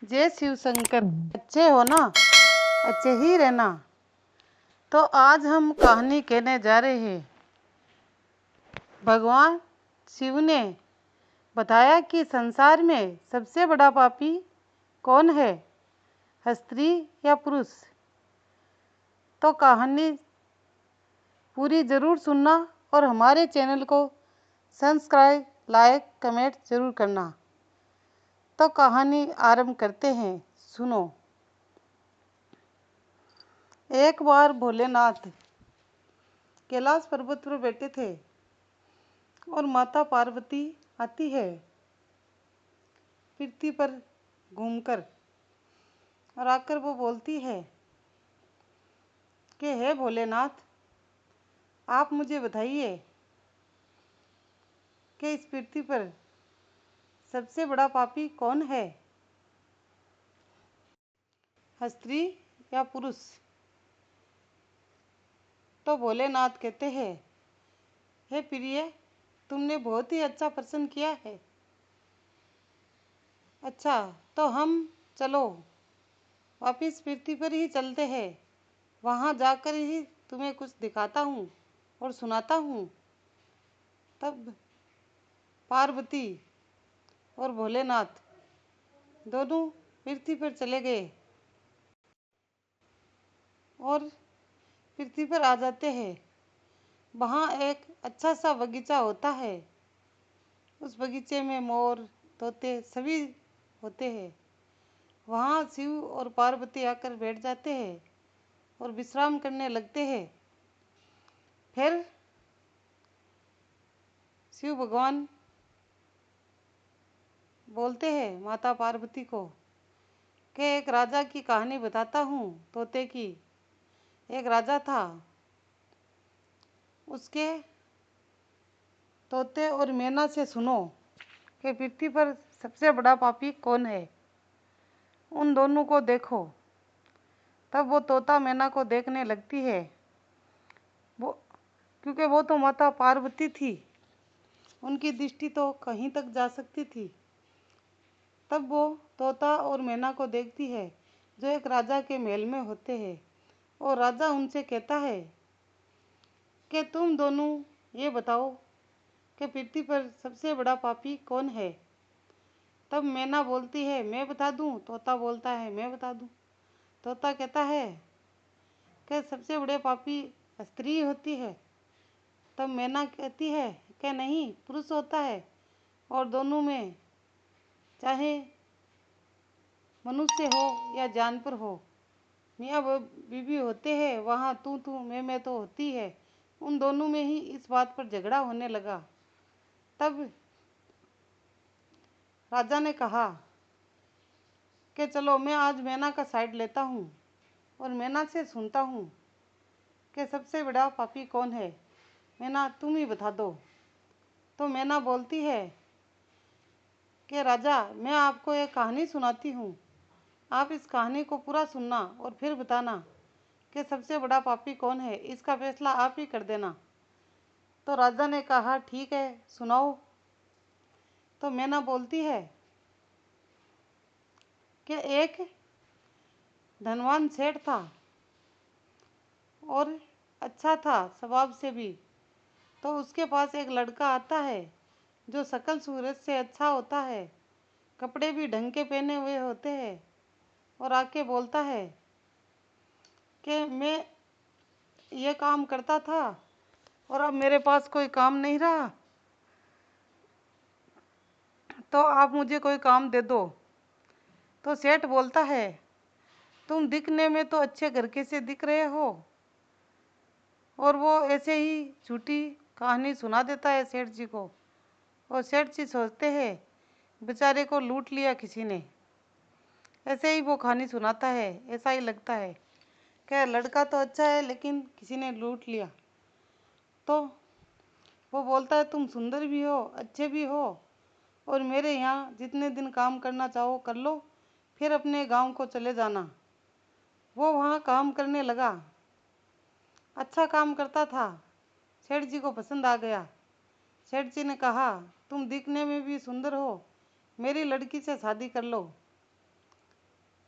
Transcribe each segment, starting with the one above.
जय शिव शंकर। अच्छे हो ना? अच्छे ही रहना। तो आज हम कहानी कहने जा रहे हैं। भगवान शिव ने बताया कि संसार में सबसे बड़ा पापी कौन है, स्त्री या पुरुष। तो कहानी पूरी ज़रूर सुनना और हमारे चैनल को सब्सक्राइब, लाइक, कमेंट ज़रूर करना। तो कहानी आरंभ करते हैं, सुनो। एक बार भोलेनाथ कैलाश पर्वत पर बैठे थे और माता पार्वती आती है पृथ्वी पर घूमकर, और आकर वो बोलती है कि हे भोलेनाथ, आप मुझे बताइए कि इस पृथ्वी पर सबसे बड़ा पापी कौन है, स्त्री या पुरुष। तो भोलेनाथ कहते हैं, हे प्रिय, तुमने बहुत ही अच्छा प्रश्न किया है। अच्छा, तो हम चलो वापिस पृथ्वी पर ही चलते हैं। वहाँ जाकर ही तुम्हें कुछ दिखाता हूँ और सुनाता हूँ। तब पार्वती और भोलेनाथ दोनों पृथ्वी पर चले गए और पृथ्वी पर आ जाते हैं। वहाँ एक अच्छा सा बगीचा होता है। उस बगीचे में मोर, तोते सभी होते हैं। वहाँ शिव और पार्वती आकर बैठ जाते हैं और विश्राम करने लगते हैं। फिर शिव भगवान बोलते हैं माता पार्वती को कि एक राजा की कहानी बताता हूँ, तोते की। एक राजा था, उसके तोते और मैना से सुनो कि पृथ्वी पर सबसे बड़ा पापी कौन है। उन दोनों को देखो। तब वो तोता मैना को देखने लगती है, वो क्योंकि वो तो माता पार्वती थी, उनकी दृष्टि तो कहीं तक जा सकती थी। तब वो तोता और मैना को देखती है जो एक राजा के महल में होते हैं, और राजा उनसे कहता है कि तुम दोनों ये बताओ कि पृथ्वी पर सबसे बड़ा पापी कौन है। तब मैना बोलती है, मैं बता दूं। तोता बोलता है, मैं बता दूं। तोता कहता है कि सबसे बड़े पापी स्त्री होती है। तब मैना कहती है कि नहीं, पुरुष होता है। और दोनों में, चाहे मनुष्य हो या जानवर हो, मियाँ बीवी होते हैं, वहाँ तू मैं तो होती है। उन दोनों में ही इस बात पर झगड़ा होने लगा। तब राजा ने कहा कि चलो मैं आज मैना का साइड लेता हूँ और मैना से सुनता हूँ कि सबसे बड़ा पापी कौन है। मैना, तुम ही बता दो। तो मैना बोलती है कि राजा, मैं आपको एक कहानी सुनाती हूँ। आप इस कहानी को पूरा सुनना और फिर बताना कि सबसे बड़ा पापी कौन है। इसका फैसला आप ही कर देना। तो राजा ने कहा, ठीक है, सुनाओ। तो मैना बोलती है कि एक धनवान सेठ था और अच्छा था स्वभाव से भी। तो उसके पास एक लड़का आता है जो शकल सूरत से अच्छा होता है, कपड़े भी ढंग के पहने हुए होते हैं, और आके बोलता है कि मैं ये काम करता था और अब मेरे पास कोई काम नहीं रहा, तो आप मुझे कोई काम दे दो। तो सेठ बोलता है, तुम दिखने में तो अच्छे घर के से दिख रहे हो। और वो ऐसे ही झूठी कहानी सुना देता है सेठ जी को। और सेठ जी सोचते हैं बेचारे को लूट लिया किसी ने। ऐसे ही वो कहानी सुनाता है, ऐसा ही लगता है कि लड़का तो अच्छा है लेकिन किसी ने लूट लिया। तो वो बोलता है, तुम सुंदर भी हो, अच्छे भी हो, और मेरे यहाँ जितने दिन काम करना चाहो कर लो, फिर अपने गांव को चले जाना। वो वहाँ काम करने लगा, अच्छा काम करता था। सेठ जी को पसंद आ गया। सेठ जी ने कहा, तुम दिखने में भी सुंदर हो, मेरी लड़की से शादी कर लो।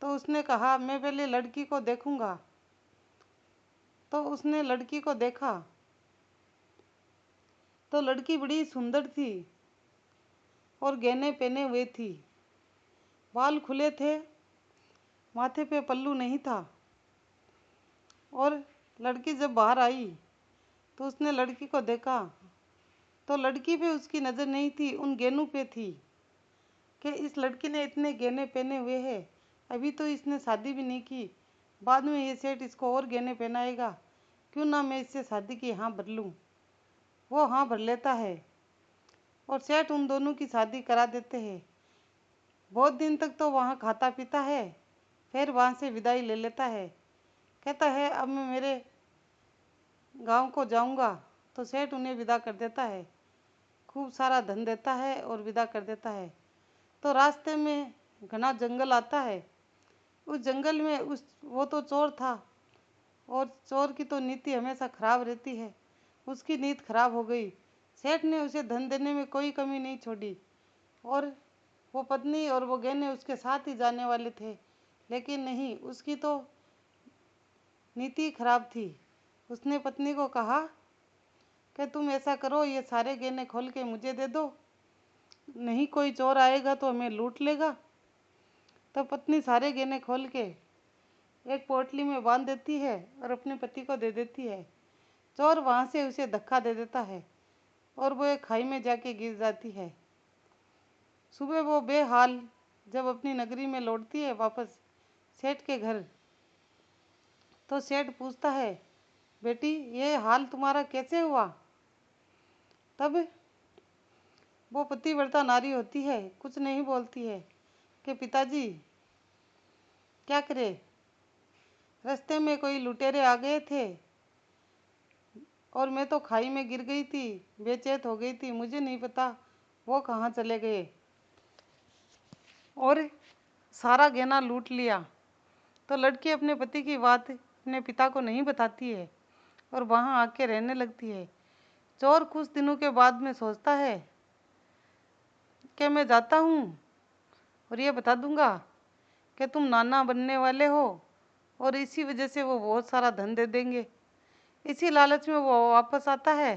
तो उसने कहा, मैं पहले लड़की को देखूंगा। तो उसने लड़की को देखा तो लड़की बड़ी सुंदर थी और गहने पहने हुए थी, बाल खुले थे, माथे पे पल्लू नहीं था। और लड़की जब बाहर आई तो उसने लड़की को देखा तो लड़की पे उसकी नज़र नहीं थी, उन गहनों पे थी कि इस लड़की ने इतने गहने पहने हुए हैं, अभी तो इसने शादी भी नहीं की, बाद में ये सेठ इसको और गहने पहनाएगा, क्यों ना मैं इससे शादी की हाँ भर लूँ। वो हाँ भर लेता है और सेठ उन दोनों की शादी करा देते हैं। बहुत दिन तक तो वहाँ खाता पीता है, फिर वहाँ से विदाई ले लेता है। कहता है अब मैं मेरे गांव को जाऊंगा। तो सेठ उन्हें विदा कर देता है, खूब सारा धन देता है और विदा कर देता है। तो रास्ते में घना जंगल आता है। उस जंगल में वो तो चोर था और चोर की तो नीति हमेशा खराब रहती है। उसकी नीति खराब हो गई। सेठ ने उसे धन देने में कोई कमी नहीं छोड़ी और वो पत्नी और वो गहने उसके साथ ही जाने वाले थे, लेकिन नहीं, उसकी तो नीति खराब थी। उसने पत्नी को कहा कि तुम ऐसा करो, ये सारे गहने खोल के मुझे दे दो, नहीं कोई चोर आएगा तो हमें लूट लेगा। तो पत्नी सारे गहने खोल के एक पोटली में बांध देती है और अपने पति को दे देती है। चोर वहाँ से उसे धक्का दे देता है और वो एक खाई में जाके गिर जाती है। सुबह वो बेहाल जब अपनी नगरी में लौटती है वापस सेठ के घर, तो सेठ पूछता है, बेटी ये हाल तुम्हारा कैसे हुआ। तब वो पतिव्रता नारी होती है, कुछ नहीं बोलती है कि पिताजी क्या करे, रास्ते में कोई लुटेरे आ गए थे और मैं तो खाई में गिर गई थी, बेचैत हो गई थी, मुझे नहीं पता वो कहाँ चले गए और सारा गहना लूट लिया। तो लड़की अपने पति की बात अपने पिता को नहीं बताती है और वहाँ आके रहने लगती है। चोर कुछ दिनों के बाद में सोचता है कि मैं जाता हूँ और ये बता दूंगा कि तुम नाना बनने वाले हो और इसी वजह से वो बहुत सारा धन दे देंगे। इसी लालच में वो वापस आता है।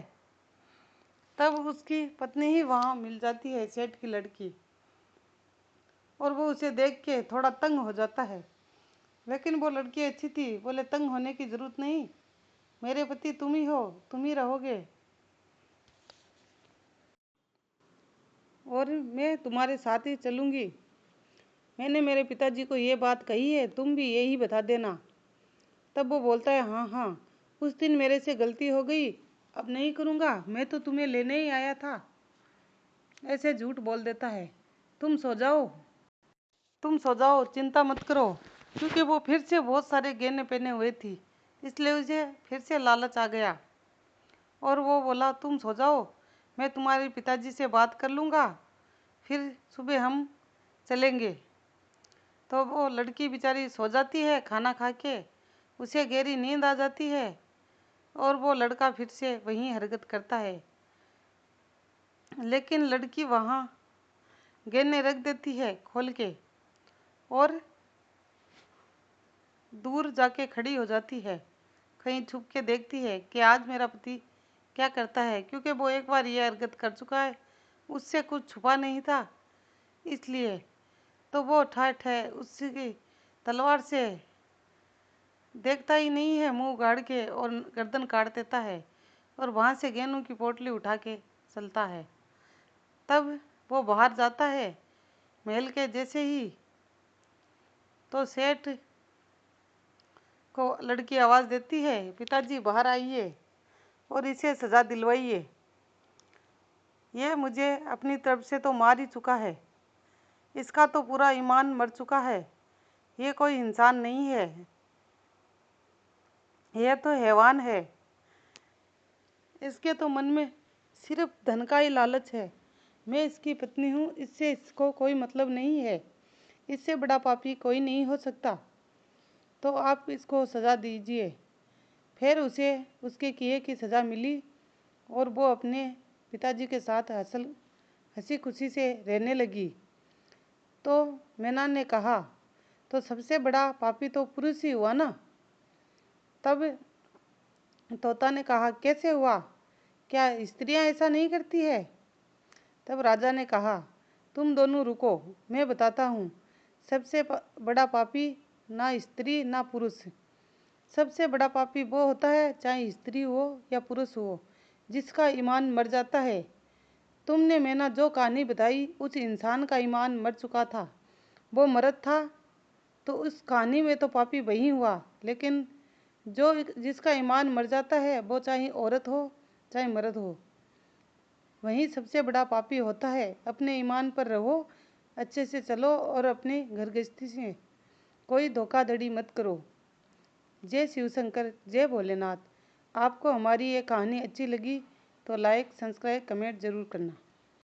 तब उसकी पत्नी ही वहाँ मिल जाती है, सेठ की लड़की, और वो उसे देख के थोड़ा तंग हो जाता है। लेकिन वो लड़की अच्छी थी, बोले तंग होने की ज़रूरत नहीं, मेरे पति तुम ही हो, तुम ही रहोगे और मैं तुम्हारे साथ ही चलूँगी। मैंने मेरे पिताजी को ये बात कही है, तुम भी यही बता देना। तब वो बोलता है, हाँ हाँ, उस दिन मेरे से गलती हो गई, अब नहीं करूँगा, मैं तो तुम्हें लेने ही आया था। ऐसे झूठ बोल देता है। तुम सो जाओ, तुम सो जाओ, चिंता मत करो, क्योंकि वो फिर से बहुत सारे गहने पहने हुए थी, इसलिए उसे फिर से लालच आ गया और वो बोला, तुम सो जाओ, मैं तुम्हारे पिताजी से बात कर लूँगा, फिर सुबह हम चलेंगे। तो वो लड़की बेचारी सो जाती है, खाना खा के उसे गहरी नींद आ जाती है और वो लड़का फिर से वहीं हरकत करता है। लेकिन लड़की वहाँ गहने रख देती है खोल के और दूर जाके खड़ी हो जाती है, कहीं छुप के देखती है कि आज मेरा पति क्या करता है, क्योंकि वो एक बार ये हरकत कर चुका है, उससे कुछ छुपा नहीं था, इसलिए तो वो ठाठ है उसकी तलवार से देखता ही नहीं है, मुंह गाड़ के और गर्दन काट देता है और वहाँ से गेंदों की पोटली उठा के चलता है। तब वो बाहर जाता है महल के जैसे ही, तो सेठ को लड़की आवाज़ देती है, पिताजी बाहर आइए और इसे सज़ा दिलवाइए, ये मुझे अपनी तरफ से तो मार ही चुका है, इसका तो पूरा ईमान मर चुका है, ये कोई इंसान नहीं है, यह तो हैवान है, इसके तो मन में सिर्फ धन का ही लालच है, मैं इसकी पत्नी हूँ, इससे इसको कोई मतलब नहीं है, इससे बड़ा पापी कोई नहीं हो सकता, तो आप इसको सज़ा दीजिए। फिर उसे उसके किए की सज़ा मिली और वो अपने पिताजी के साथ हंसी खुशी से रहने लगी। तो मैना ने कहा, तो सबसे बड़ा पापी तो पुरुष ही हुआ ना। तब तोता ने कहा, कैसे हुआ? क्या स्त्रियां ऐसा नहीं करती है? तब राजा ने कहा, तुम दोनों रुको, मैं बताता हूँ। सबसे बड़ा पापी ना स्त्री ना पुरुष। सबसे बड़ा पापी वो होता है, चाहे स्त्री हो या पुरुष हो, जिसका ईमान मर जाता है। तुमने मैंने जो कहानी बताई, उस इंसान का ईमान मर चुका था, वो मर्द था, तो उस कहानी में तो पापी वही हुआ। लेकिन जो जिसका ईमान मर जाता है, वो चाहे औरत हो चाहे मर्द हो, वही सबसे बड़ा पापी होता है। अपने ईमान पर रहो, अच्छे से चलो और अपने घर गृहस्थी से कोई धोखाधड़ी मत करो। जय शिव शंकर, जय भोलेनाथ। आपको हमारी ये कहानी अच्छी लगी तो लाइक, सब्सक्राइब, कमेंट जरूर करना।